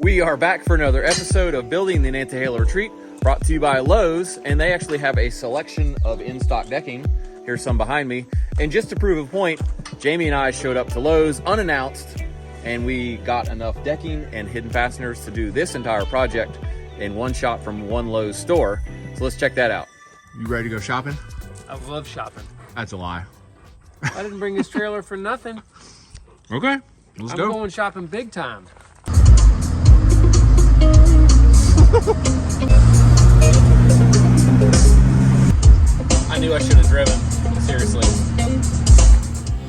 We are back for another episode of Building the Nantahala Retreat, brought to you by Lowe's, and they actually have a selection of in-stock decking. Here's some behind me. And just to prove a point, Jaime and I showed up to Lowe's unannounced, and we got enough decking and hidden fasteners to do this entire project in one shot from one Lowe's store. So let's check that out. You ready to go shopping? I love shopping. That's a lie. I didn't bring this trailer for nothing. Okay, let's I'm go. going shopping big time. I knew I should have driven, seriously.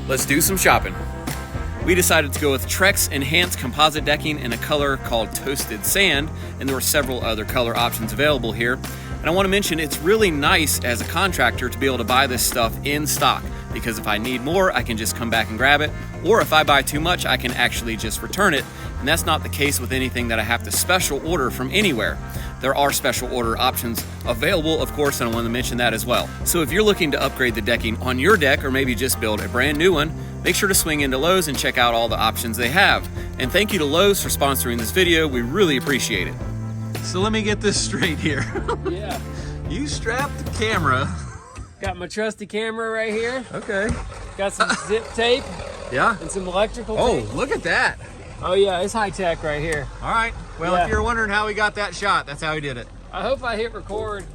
Let's do some shopping. We decided to go with Trex Enhanced Composite Decking in a color called Toasted Sand, and there were several other color options available here. And I want to mention it's really nice as a contractor to be able to buy this stuff in stock, because if I need more, I can just come back and grab it, or if I buy too much, I can actually just return it. And that's not the case with anything that I have to special order from anywhere. There are special order options available, of course, and I want to mention that as well. So if you're looking to upgrade the decking on your deck, or maybe just build a brand new one, make sure to swing into Lowe's and check out all the options they have. And thank you to Lowe's for sponsoring this video. We really appreciate it. So let me get this straight here. Yeah. You strapped the camera. Got my trusty camera right here. Okay. Got some zip tape Yeah. and some electrical Oh, tape. look at that. Oh yeah, it's high tech right here. All right. Well, Yeah. if you're wondering how we got that shot, that's how we did it. I hope I hit record.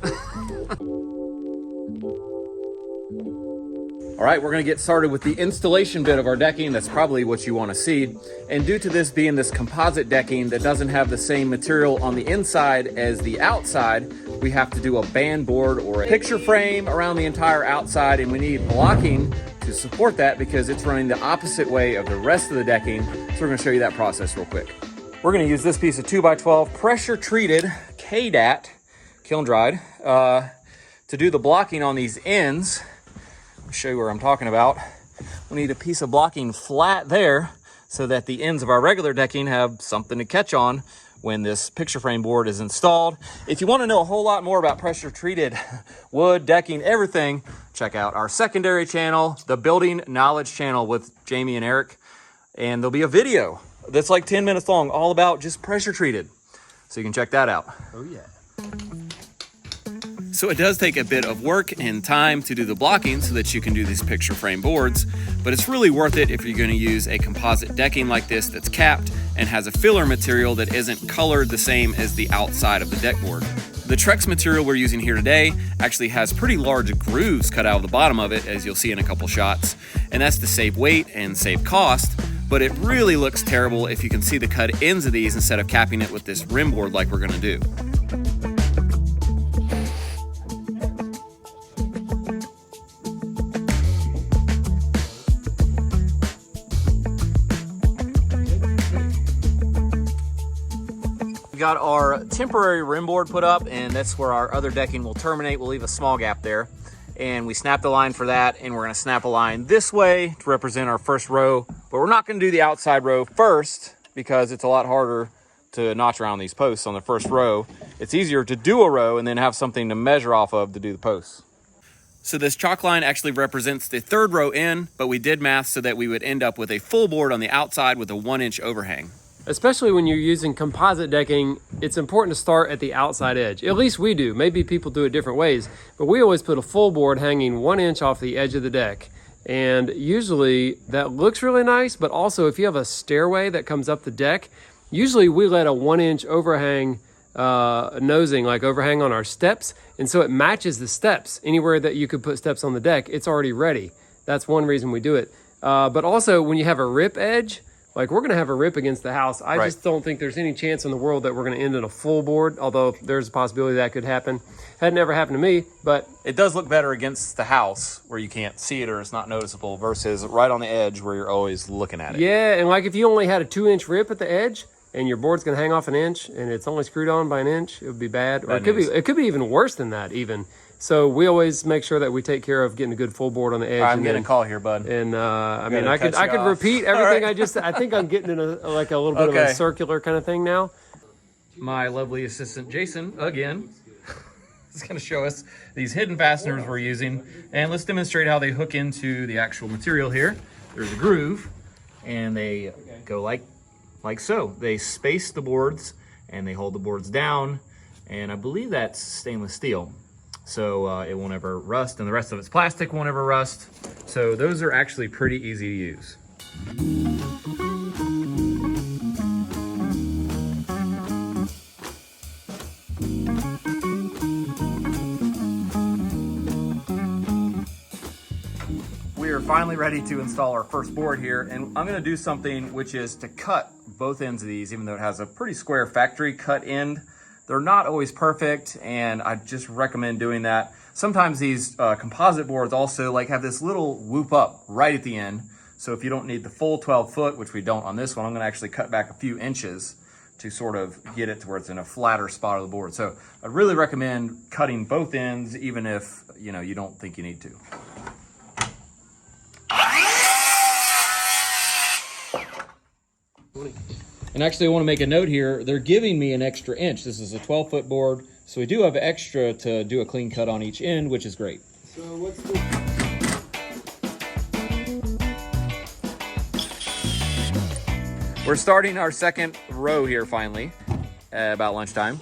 All right, we're gonna get started with the installation bit of our decking. That's probably what you wanna see. And due to this being this composite decking that doesn't have the same material on the inside as the outside, we have to do a band board or a picture frame around the entire outside, and we need blocking to support that because it's running the opposite way of the rest of the decking. So we're gonna show you that process real quick. We're gonna use this piece of 2x12 pressure treated KDAT, kiln dried, to do the blocking on these ends. Show you where I'm talking about. We need a piece of blocking flat there so that the ends of our regular decking have something to catch on when this picture frame board is installed. If you want to know a whole lot more about pressure treated wood, decking, everything, check out our secondary channel, the Building Knowledge channel with Jaime and Erik. And there'll be a video that's like 10 minutes long all about just pressure treated. So you can check that out. Oh yeah. So it does take a bit of work and time to do the blocking so that you can do these picture frame boards, but it's really worth it if you're going to use a composite decking like this that's capped and has a filler material that isn't colored the same as the outside of the deck board. The Trex material we're using here today actually has pretty large grooves cut out of the bottom of it, as you'll see in a couple shots, and that's to save weight and save cost, but it really looks terrible if you can see the cut ends of these instead of capping it with this rim board like we're going to do. Got our temporary rim board put up, and that's where our other decking will terminate. We'll leave a small gap there, and we snap the line for that, and we're going to snap a line this way to represent our first row, but we're not going to do the outside row first because it's a lot harder to notch around these posts on the first row. It's easier to do a row and then have something to measure off of to do the posts. So this chalk line actually represents the third row in, but we did math so that we would end up with a full board on the outside with a 1-inch overhang. Especially when you're using composite decking, it's important to start at the outside edge. At least we do. Maybe people do it different ways, but we always put a full board hanging 1 inch off the edge of the deck. And usually that looks really nice, but also if you have a stairway that comes up the deck, usually we let a 1-inch overhang nosing, like overhang on our steps. And so it matches the steps. Anywhere that you could put steps on the deck, it's already ready. That's one reason we do it. But also when you have a rip edge, like we're gonna have a rip against the house. I just don't think there's any chance in the world that we're gonna end in a full board, although there's a possibility that could happen. Had never happened to me, but it does look better against the house where you can't see it or it's not noticeable versus right on the edge where you're always looking at it. Yeah, and like if you only had a 2-inch rip at the edge and your board's gonna hang off 1 inch and it's only screwed on by 1 inch, it would be bad. Or it could be even worse than that even. So we always make sure that we take care of getting a good full board on the edge. I'm getting a call here, bud. And I mean, I could repeat everything I just. I think I'm getting in a little bit of a circular kind of thing now. My lovely assistant Jason again is going to show us these hidden fasteners we're using, and let's demonstrate how they hook into the actual material here. There's a groove, and they go like like so. They space the boards and they hold the boards down, and I believe that's stainless steel. So it won't ever rust, and the rest of its plastic won't ever rust. So those are actually pretty easy to use. We are finally ready to install our first board here, and I'm gonna do something which is to cut both ends of these, even though it has a pretty square factory cut end. They're not always perfect, and I just recommend doing that. Sometimes these composite boards also like have this little whoop up right at the end. So if you don't need the full 12 foot, which we don't on this one, I'm gonna actually cut back a few inches to sort of get it to where it's in a flatter spot of the board. So I really recommend cutting both ends, even if you don't think you need to. And actually I want to make a note here, they're giving me an extra inch. This is a 12-foot board, so we do have extra to do a clean cut on each end, which is great. So what's the... We're starting our second row here finally, about lunchtime.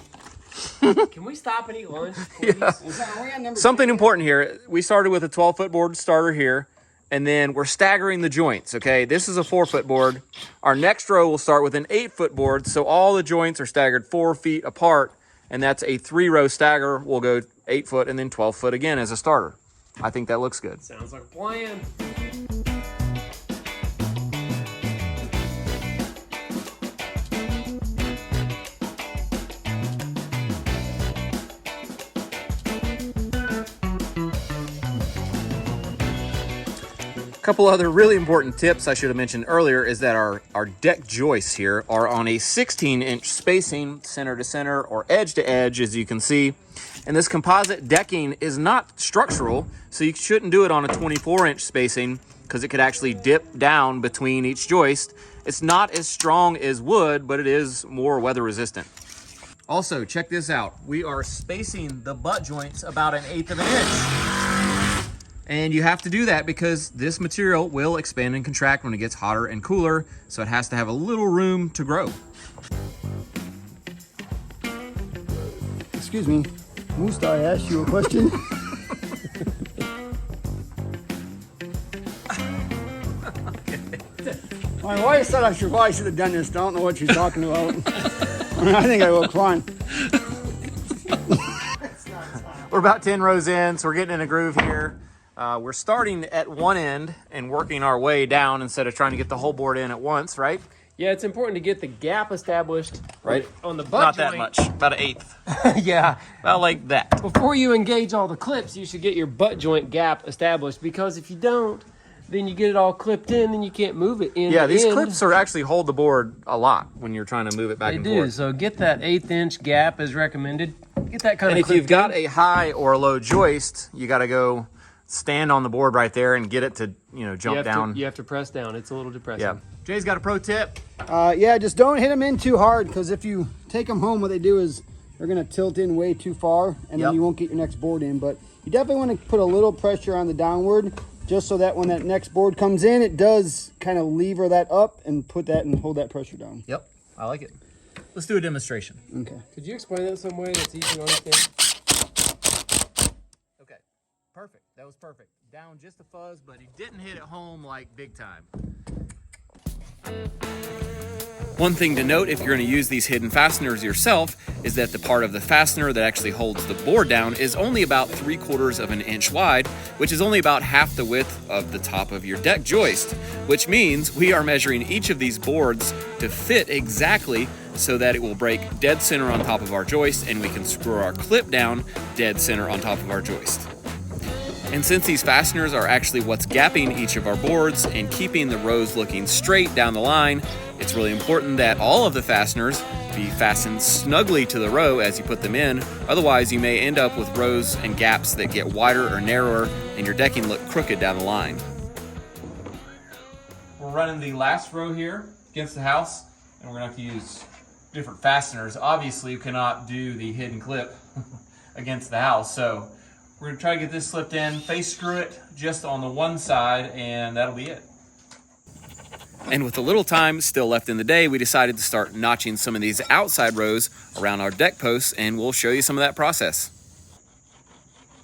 Can we stop and eat lunch, please? Yeah. Something important here, we started with a 12-foot board starter here, and then we're staggering the joints, okay? This is a 4-foot board. Our next row will start with an 8-foot board, so all the joints are staggered 4 feet apart, and that's a 3-row stagger. We'll go 8 foot and then 12 foot again as a starter. I think that looks good. Sounds like a plan. A couple other really important tips I should have mentioned earlier is that our deck joists here are on a 16-inch spacing, center to center or edge to edge, as you can see. And this composite decking is not structural, so you shouldn't do it on a 24-inch spacing because it could actually dip down between each joist. It's not as strong as wood, but it is more weather resistant. Also, check this out. We are spacing the butt joints about 1/8 of an inch. And you have to do that because this material will expand and contract when it gets hotter and cooler, so it has to have a little room to grow. Excuse me, Moose, I asked you a question. My wife said I should probably see the dentist. I don't know what she's talking about. I think I look fine. We're about 10 rows in, so we're getting in a groove here. We're starting at one end and working our way down instead of trying to get the whole board in at once, right? Yeah, it's important to get the gap established Right. on the butt Not joint. that much, about 1/8. Yeah, about like that. Before you engage all the clips, you should get your butt joint gap established, because if you don't, then you get it all clipped in and you can't move it in. Yeah, these end. clips are actually hold the board a lot when you're trying to move it back They and do. forth. So get that 1/8 inch gap as recommended. Get that kind And of if clipped you've got in. a high or a low joist, you got to go stand on the board right there and get it to, jump down. You have to press down. It's a little depressing. Yeah. Jay's got a pro tip. Yeah, just don't hit them in too hard, because if you take them home, what they do is they're going to tilt in way too far, and Yep. then you won't get your next board in. But you definitely want to put a little pressure on the downward, just so that when that next board comes in, it does kind of lever that up and put that and hold that pressure down. Yep, I like it. Let's do a demonstration. Okay. Could you explain that some way that's easy to understand? Okay, perfect. That was perfect. Down just a fuzz, but he didn't hit it home like big time. One thing to note if you're going to use these hidden fasteners yourself is that the part of the fastener that actually holds the board down is only about 3/4 of an inch wide, which is only about half the width of the top of your deck joist, which means we are measuring each of these boards to fit exactly so that it will break dead center on top of our joist, and we can screw our clip down dead center on top of our joist. And since these fasteners are actually what's gapping each of our boards and keeping the rows looking straight down the line, it's really important that all of the fasteners be fastened snugly to the row as you put them in. Otherwise, you may end up with rows and gaps that get wider or narrower and your decking look crooked down the line. We're running the last row here against the house, and we're gonna have to use different fasteners. Obviously, you cannot do the hidden clip against the house, so we're gonna try to get this slipped in, face screw it just on the one side, and that'll be it. And with a little time still left in the day, we decided to start notching some of these outside rows around our deck posts, and we'll show you some of that process.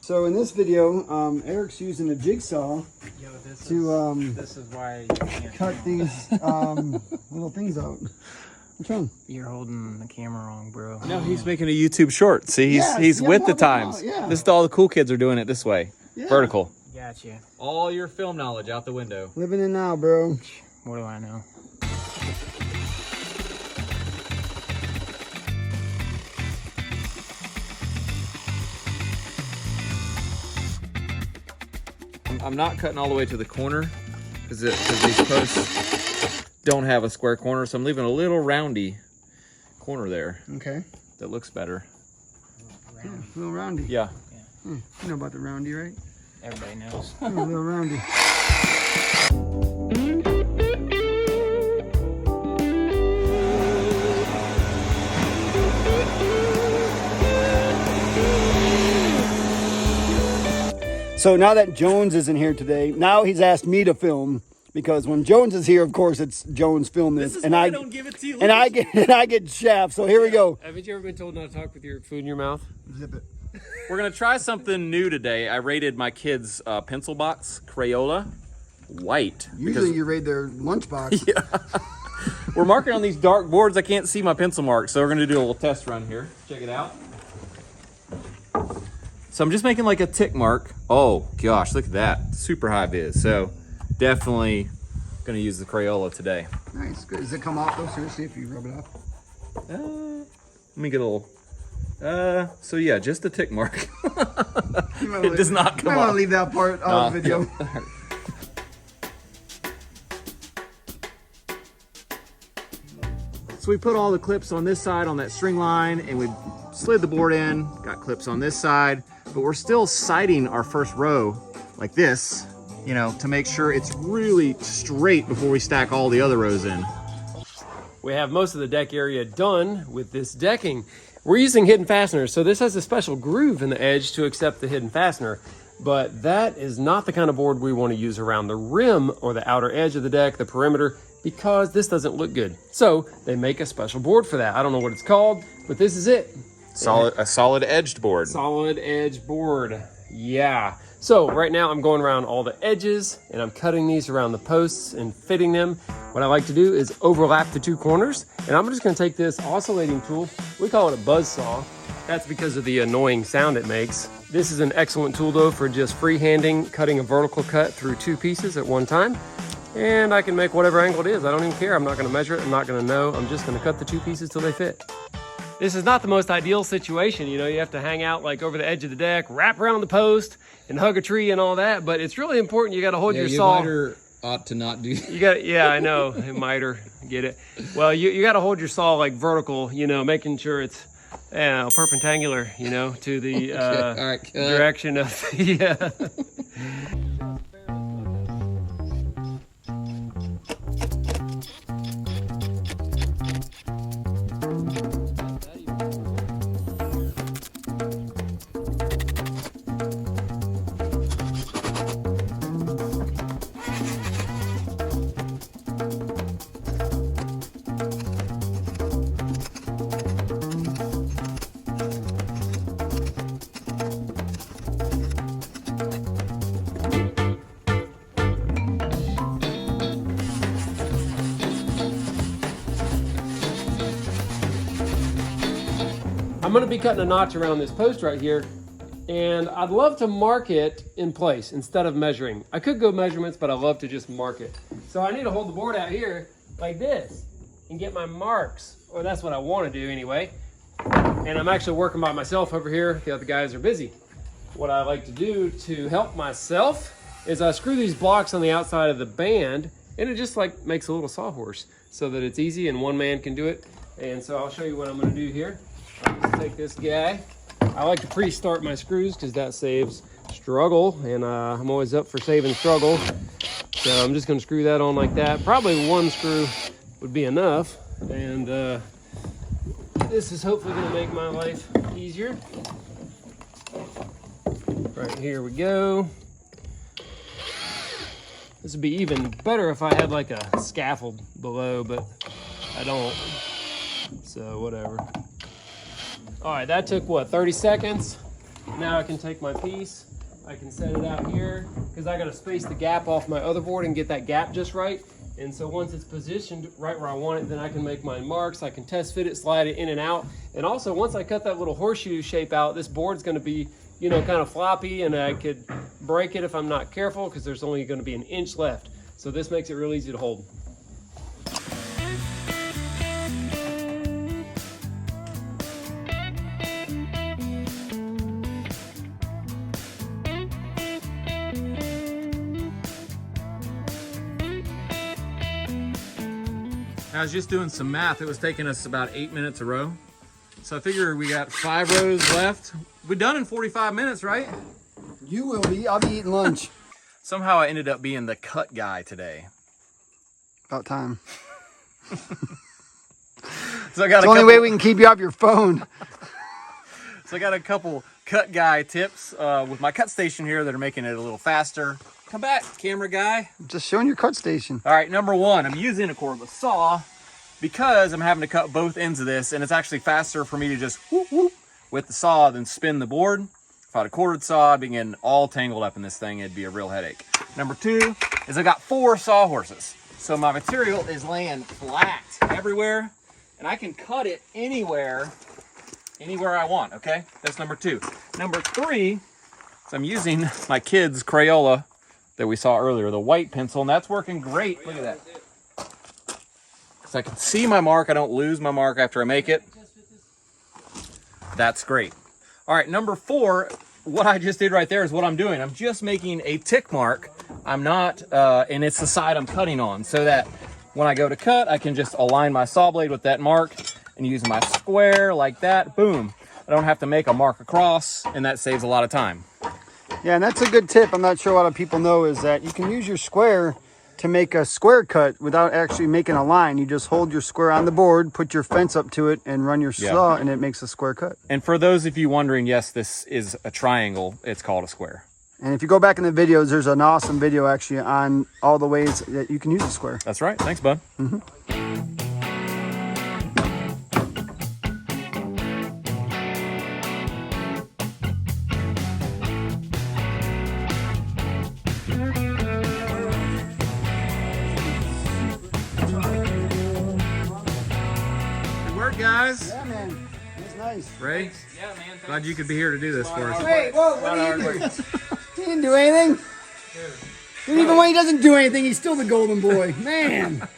So in this video, Eric's using a jigsaw This is why you can't cut these little things out. What's wrong? You're holding the camera wrong, bro. No, he's making a YouTube short. See, he's yeah, with the help him out, times. yeah. This is all the cool kids are doing it this way. Yeah. Vertical. Gotcha. All your film knowledge out the window. Living in now, bro. What do I know? I'm not cutting all the way to the corner because these posts don't have a square corner, so I'm leaving a little roundy corner there. Okay. That looks better. Yeah, a little roundy. Yeah. You know about the roundy, right? Everybody knows. Yeah, a little roundy. So now that Jones isn't here today, now he's asked me to film, because when Jones is here, of course, it's Jones film this, and I don't give it to you. and I get shaft. So here we go. Haven't you ever been told not to talk with your food in your mouth? Zip it. We're gonna try something new today. I rated my kids' pencil box Crayola white. Usually you raid their lunchbox. We're marking on these dark boards. I can't see my pencil marks, so we're gonna do a little test run here. Check it out. So I'm just making like a tick mark. Oh gosh, look at that. Super high vis. So definitely gonna use the Crayola today. Nice. Good. Does it come off though? Seriously, if you rub it off? Let me get a little. So yeah, just a tick mark. It does not come I want off. to leave that part of the video. So we put all the clips on this side on that string line, and we slid the board in, got clips on this side, but we're still sighting our first row like this, you know, to make sure it's really straight before we stack all the other rows in. We have most of the deck area done with this decking. We're using hidden fasteners, so this has a special groove in the edge to accept the hidden fastener, but that is not the kind of board we want to use around the rim or the outer edge of the deck, the perimeter, because this doesn't look good. So they make a special board for that. I don't know what it's called, but this is it. A solid edged board. Solid edge board. Yeah. So right now I'm going around all the edges and I'm cutting these around the posts and fitting them. What I like to do is overlap the two corners, and I'm just going to take this oscillating tool. We call it a buzz saw. That's because of the annoying sound it makes. This is an excellent tool though for just freehanding, cutting a vertical cut through two pieces at one time. And I can make whatever angle it is. I don't even care. I'm not going to measure it. I'm not going to know. I'm just going to cut the two pieces till they fit. This is not the most ideal situation. You know, you have to hang out like over the edge of the deck, wrap around the post, and hug a tree and all that. But it's really important. You got to hold your saw. Ought to not do. You got, yeah, I know, miter, get it. Well, you got to hold your saw like vertical. You know, making sure it's perpendicular. You know, to the All right, direction of the. I'm going to be cutting a notch around this post right here, and I'd love to mark it in place instead of measuring. I could go measurements, but I love to just mark it. So I need to hold the board out here like this and get my marks, or that's what I want to do anyway. And I'm actually working by myself over here. The other guys are busy. What I like to do to help myself is I screw these blocks on the outside of the band, and it just like makes a little sawhorse so that it's easy and one man can do it. And so I'll show you what I'm going to do here. I'll just take this guy. I like to pre-start my screws because that saves struggle, and I'm always up for saving struggle. So I'm just going to screw that on like that. Probably one screw would be enough, and this is hopefully going to make my life easier. Right, here we go. This would be even better if I had like a scaffold below, but I don't. So whatever. All right, that took what, 30 seconds? Now I can take my piece. I can set it out here because I got to space the gap off my other board and get that gap just right. And so once it's positioned right where I want it, then I can make my marks. I can test fit it, slide it in and out. And also once I cut that little horseshoe shape out, this board's going to be, you know, kind of floppy, and I could break it if I'm not careful because there's only going to be an inch left. So this makes it real easy to hold. I was just doing some math. It was taking us about 8 minutes a row. So I figure we got 5 rows left. We're done in 45 minutes, right? You will be. I'll be eating lunch. Somehow I ended up being the cut guy today. About time. So I got It's the only way we can keep you off your phone. So I got a couple cut guy tips with my cut station here that are making it a little faster. Come back, camera guy. Just showing your cut station. All right, number one, I'm using a cordless saw because I'm having to cut both ends of this, and it's actually faster for me to just whoop whoop with the saw than spin the board. If I had a corded saw, I'd be getting all tangled up in this thing. It'd be a real headache. Number two is I got 4 sawhorses. So my material is laying flat everywhere, and I can cut it anywhere I want, okay? That's number 2. Number 3 is I'm using my kids' Crayola that we saw earlier, the white pencil, and that's working great. Look at that. So I can see my mark. I don't lose my mark after I make it. That's great. All right, number 4, what I just did right there is what I'm doing. I'm just making a tick mark. I'm not, and it's the side I'm cutting on, so that when I go to cut, I can just align my saw blade with that mark and use my square like that. Boom. I don't have to make a mark across, and that saves a lot of time. Yeah, and that's a good tip. I'm not sure a lot of people know is that you can use your square to make a square cut without actually making a line. You just hold your square on the board, put your fence up to it, and run your saw, and it makes a square cut. And for those of you wondering, yes, this is a triangle. It's called a square. And if you go back in the videos, there's an awesome video actually on all the ways that you can use a square. That's right. Thanks, bud. Good work, guys. Yeah, man. That's nice. Ray, Yeah, man. glad you could be here to do this for us. Wait, whoa, what are you doing? He didn't do anything. Dude, even when he doesn't do anything, he's still the golden boy. Man.